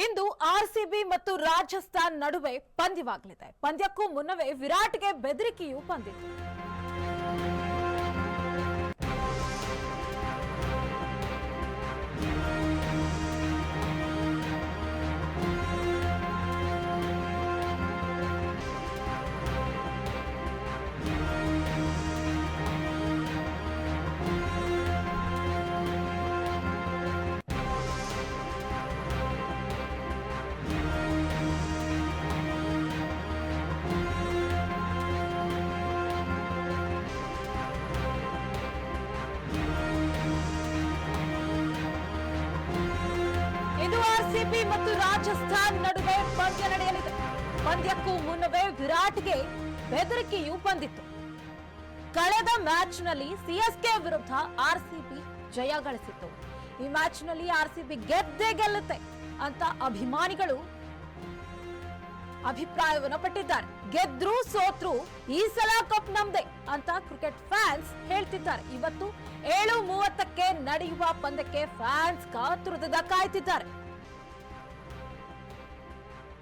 ಇಂದು RCB ಮತ್ತು ರಾಜಸ್ಥಾನ್ ನಡುವೆ ಪಂದ್ಯವಾಗಲಿದೆ. ಪಂದ್ಯಕ್ಕೂ ಮುನ್ನವೇ ವಿರಾಟ್ಗೆ ಬೆದರಿಕೆಯೂ ಬಂದಿತ್ತು. ಆರ್ಸಿಬಿ ಮತ್ತು ರಾಜಸ್ಥಾನ್ ನಡುವೆ ಪಂದ್ಯ ನಡೆಯಲಿದೆ. ಪಂದ್ಯಕ್ಕೂ ಮುನ್ನವೇ ವಿರಾಟ್ಗೆ ಬೆದರಿಕೆಯೂ ಬಂದಿತ್ತು. ಕಳೆದ ಮ್ಯಾಚ್ನಲ್ಲಿ ಸಿಎಸ್ಕೆ ವಿರುದ್ಧ ಆರ್ಸಿಬಿ ಜಯ ಗಳಿಸಿತ್ತು. ಈ ಮ್ಯಾಚ್ನಲ್ಲಿ ಆರ್ಸಿಬಿ ಗೆದ್ದೇ ಗೆಲ್ಲುತ್ತೆ ಅಂತ ಅಭಿಮಾನಿಗಳು ಅಭಿಪ್ರಾಯವನ್ನು ಪಟ್ಟಿದ್ದಾರೆ. ಗೆದ್ರು ಸೋತ್ರು ಈ ಸಲ ಕಪ್ ನಮ್ದೆ ಅಂತ ಕ್ರಿಕೆಟ್ ಫ್ಯಾನ್ಸ್ ಹೇಳ್ತಿದ್ದಾರೆ. ಇವತ್ತು 7:30ಕ್ಕೆ ನಡೆಯುವ ಪಂದ್ಯಕ್ಕೆ ಫ್ಯಾನ್ಸ್ ಕಾತುರದಿಂದ ಕಾಯ್ತಿದ್ದಾರೆ.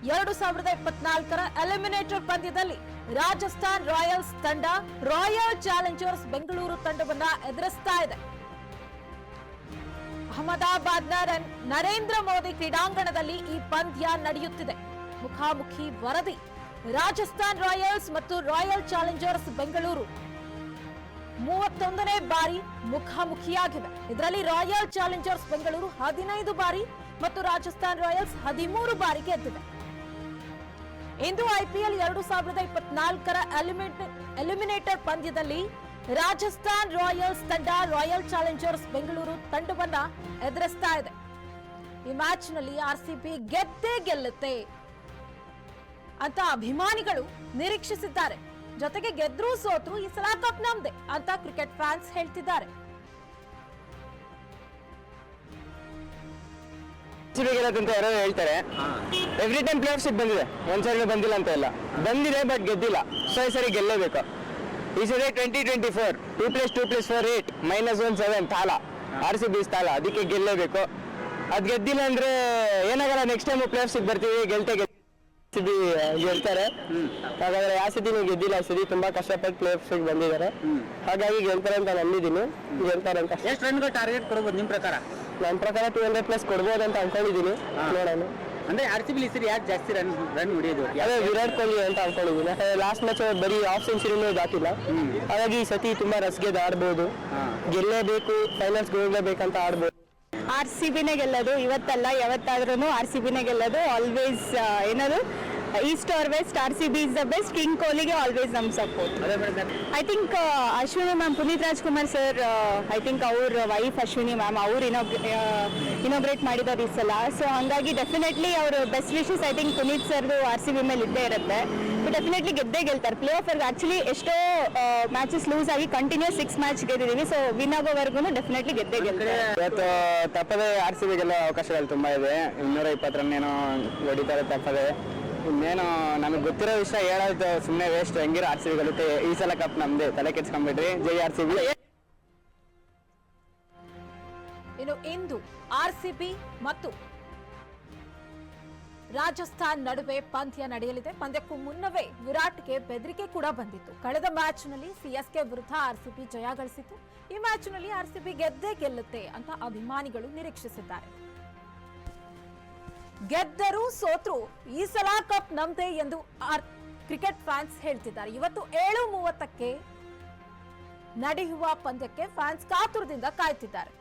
2024ರ ಎಲಿಮಿನೇಟರ್ ಪಂದ್ಯದಲ್ಲಿ ರಾಜಸ್ಥಾನ್ ರಾಯಲ್ಸ್ ತಂಡ ರಾಯಲ್ ಚಾಲೆಂಜರ್ಸ್ ಬೆಂಗಳೂರು ತಂಡವನ್ನ ಎದುರಿಸ್ತಾ ಇದೆ. ಅಹಮದಾಬಾದ್ನ ನರೇಂದ್ರ ಮೋದಿ ಕ್ರೀಡಾಂಗಣದಲ್ಲಿ ಈ ಪಂದ್ಯ ನಡೆಯುತ್ತಿದೆ. ಮುಖಾಮುಖಿ ವರದಿ. ರಾಜಸ್ಥಾನ್ ರಾಯಲ್ಸ್ ಮತ್ತು ರಾಯಲ್ ಚಾಲೆಂಜರ್ಸ್ ಬೆಂಗಳೂರು 31ನೇ ಬಾರಿ ಮುಖಾಮುಖಿಯಾಗಿವೆ. ಇದರಲ್ಲಿ ರಾಯಲ್ ಚಾಲೆಂಜರ್ಸ್ ಬೆಂಗಳೂರು 15 ಬಾರಿ ಮತ್ತು ರಾಜಸ್ಥಾನ್ ರಾಯಲ್ಸ್ 13 ಬಾರಿ ಗೆದ್ದಿವೆ. ಇಂದು ಐಪಿಎಲ್ 2024ರ ಎಲಿಮಿನೇಟರ್ ಪಂದ್ಯದಲ್ಲಿ ರಾಜಸ್ಥಾನ್ ರಾಯಲ್ಸ್ ತಂಡ ರಾಯಲ್ ಚಾಲೆಂಜರ್ಸ್ ಬೆಂಗಳೂರು ತಂಡವನ್ನ ಎದುರಿಸ್ತಾ ಇದೆ. ಈ ಮ್ಯಾಚ್ನಲ್ಲಿ ಆರ್ಸಿಬಿ ಗೆದ್ದೇ ಗೆಲ್ಲುತ್ತೆ ಅಂತ ಅಭಿಮಾನಿಗಳು ನಿರೀಕ್ಷಿಸಿದ್ದಾರೆ. ಜೊತೆಗೆ ಗೆದ್ರೂ ಸೋತ್ರು ಈ ಸಲ ಕಪ್ ನಮ್ದೆ ಅಂತ ಕ್ರಿಕೆಟ್ ಫ್ಯಾನ್ಸ್ ಹೇಳ್ತಿದ್ದಾರೆ. ಅಂತ ಯಾರೋ ಹೇಳ್ತಾರೆ. ಎವ್ರಿ ಟೈಮ್ ಪ್ಲೇಯರ್ ಶಿಪ್ ಬಂದಿದೆ, ಒಂದ್ಸರಿ ಬಂದಿಲ್ಲ ಅಂತ ಇಲ್ಲ, ಬಂದಿದೆ ಬಟ್ ಗೆದ್ದಿಲ್ಲ. ಸೊ ಈ ಸರಿ ಗೆಲ್ಲೇಬೇಕು. ಈ ಸರಿ 2024 2+2+4 8 -1 7 ತಾಲ RCB ತಾಲ, ಅದಕ್ಕೆ ಗೆಲ್ಲೇಬೇಕು. ಅದ್ ಗೆದ್ದಿಲ್ಲ ಅಂದ್ರೆ ಏನಾಗಲ್ಲ, ನೆಕ್ಸ್ಟ್ ಟೈಮ್ ಪ್ಲೇಯರ್ ಶಿಪ್ ಬರ್ತೀವಿ, ಗೆಲ್ತಾರೆ. ಹಾಗಾದ್ರೆ ಆ ಸತಿ ನೀವು ಗೆದ್ದಿಲ್ಲ, ಈ ಸತಿ ತುಂಬಾ ಕಷ್ಟಪಟ್ಟು ಪ್ಲೇಯರ್ಸ್ ಬಂದಿದ್ದಾರೆ, ಹಾಗಾಗಿ ಗೆಲ್ತಾರೆ ಅಂತ ನಂಬಿದ್ದೀನಿ. ಗೆಲ್ತಾರೆ ಅಂತ. ಎಷ್ಟು ರನ್ಗಳು ಟಾರ್ಗೆಟ್ ಕೊಡ್ಬೋದು ನಿಮ್ ಪ್ರಕಾರ? ನನ್ನ ಪ್ರಕಾರ 200+ ಕೊಡ್ಬೋದು ಅಂತ ಅನ್ಕೊಂಡಿದ್ದೀನಿ. ನೋಡೋಣ. ಅಂದ್ರೆ RCB ಈ ಸರಿ ಯಾಕೆ ಜಾಸ್ತಿ ರನ್ ಹೊಡಿಯೋದು? ಅದೇ ವಿರಾಟ್ ಕೊಹ್ಲಿ ಅಂತ ಅನ್ಕೊಂಡಿದ್ದೀನಿ. ಯಾಕಂದ್ರೆ ಲಾಸ್ಟ್ ಮ್ಯಾಚ್ ಬರೀ ಹಾಫ್ ಸೆಂಚುರಿನೂ ಹಾಕಿಲ್ಲ, ಹಾಗಾಗಿ ಈ ಸತಿ ತುಂಬಾ ರಸ್ಗೆದ್ದು ಆಡ್ಬೋದು, ಗೆಲ್ಲೇಬೇಕು, ಫೈನಲ್ಸ್ ಹೋಗ್ಲೇಬೇಕಂತ ಆಡ್ಬೋದು. RCBನೇ ಗೆಲ್ಲೋದು, ಇವತ್ತಲ್ಲ ಯಾವತ್ತಾದ್ರೂ RCBನೇ ಗೆಲ್ಲೋದು. ಆಲ್ವೇಸ್ ಏನದು east or west, RCB is the best. King ಕೊಹ್ಲಿಗೆ ಆಲ್ವೇಸ್ ನಮ್ support. I think Ashwini ma'am, Puneeth Rajkumar sir, I think ಅವ್ರ ವೈಫ್ ಅಶ್ವಿನಿ ಮ್ಯಾಮ್, ಅವ್ರು ಇನಾಗ್ರೇಟ್ ಮಾಡಿದ್ದಾರೆ ಈ ಸಲ. ಸೊ ಹಂಗಾಗಿ ಡೆಫಿನೆಟ್ಲಿ ಅವರು best wishes I think Puneeth ಸರ್ದು RCB ಮೇಲೆ ಇದ್ದೇ ಇರುತ್ತೆ. ಡೆಫಿನೆಟ್ಲಿ ಗೆದ್ದೇ ಗೆಲ್ತಾರೆ. ಪ್ಲೇ ಆಫ್ ಆಕ್ಚುಲಿ ಎಷ್ಟೋ ಮ್ಯಾಚಸ್ ಲೂಸ್ ಆಗಿ ಕಂಟಿನ್ಯೂಸ್ 6 ಮ್ಯಾಚ್ ಗೆದ್ದಿದ್ದೀವಿ. ಸೊ ವಿನ್ ಆಗೋವರೆಗೂ ಡೆಫಿನೆಟ್ಲಿ ಗೆದ್ದೇ ಗೆಲ್ತಾರೆ. ಇವತ್ತು ತಪ್ಪದೇ RCB ಗೆಲ್ಲೋ ಅವಕಾಶಗಳು ತುಂಬಾ ಇದೆ. 220 ರನ್ ಏನೋ ಹೊಡಿತಾರೆ ತಪ್ಪದೆ. ಇನ್ನೇನು ನಮಗೆ ಗೊತ್ತಿರೋ ವಿಷಯ ಹೇಳೋದು ಸುಮ್ಮನೆ ವೇಸ್ಟ್. ಹೆಂಗಿರೋ RCB ಗೆಲ್ಲುತ್ತೆ. ಈ ಸಲ ಕಪ್ ನಮ್ದೆ, ತಲೆ ಕೆಡ್ಸ್ಕೊಂಡ್ಬಿಡ್ರಿ. ಜೈ RCB. ಇನ್ನು ಇಂದು ಆರ್ಸಿಬಿ ಮತ್ತು ರಾಜಸ್ಥಾನ್ ನಡುವೆ ಪಂದ್ಯ ನಡೆಯಲಿದೆ. ಪಂದ್ಯಕ್ಕೂ ಮುನ್ನವೇ ವಿರಾಟ್ಗೆ ಬೆದರಿಕೆ ಕೂಡ ಬಂದಿತ್ತು. ಕಳೆದ ಮ್ಯಾಚ್ನಲ್ಲಿ ಸಿಎಸ್ಕೆ ವಿರುದ್ಧ ಆರ್ಸಿಬಿ ಜಯ ಗಳಿಸಿತ್ತು. ಈ ಮ್ಯಾಚ್ನಲ್ಲಿ ಆರ್ಸಿಬಿ ಗೆದ್ದೇ ಗೆಲ್ಲುತ್ತೆ ಅಂತ ಅಭಿಮಾನಿಗಳು ನಿರೀಕ್ಷಿಸಿದ್ದಾರೆ. ಗೆದ್ದರೂ ಸೋತ್ರು ಈ ಸಲ ಕಪ್ ನಮ್ದೆ ಎಂದು ಕ್ರಿಕೆಟ್ ಫ್ಯಾನ್ಸ್ ಹೇಳ್ತಿದ್ದಾರೆ. ಇವತ್ತು 7:30ಕ್ಕೆ ನಡೆಯುವ ಪಂದ್ಯಕ್ಕೆ ಫ್ಯಾನ್ಸ್ ಕಾತುರದಿಂದ ಕಾಯ್ತಿದ್ದಾರೆ.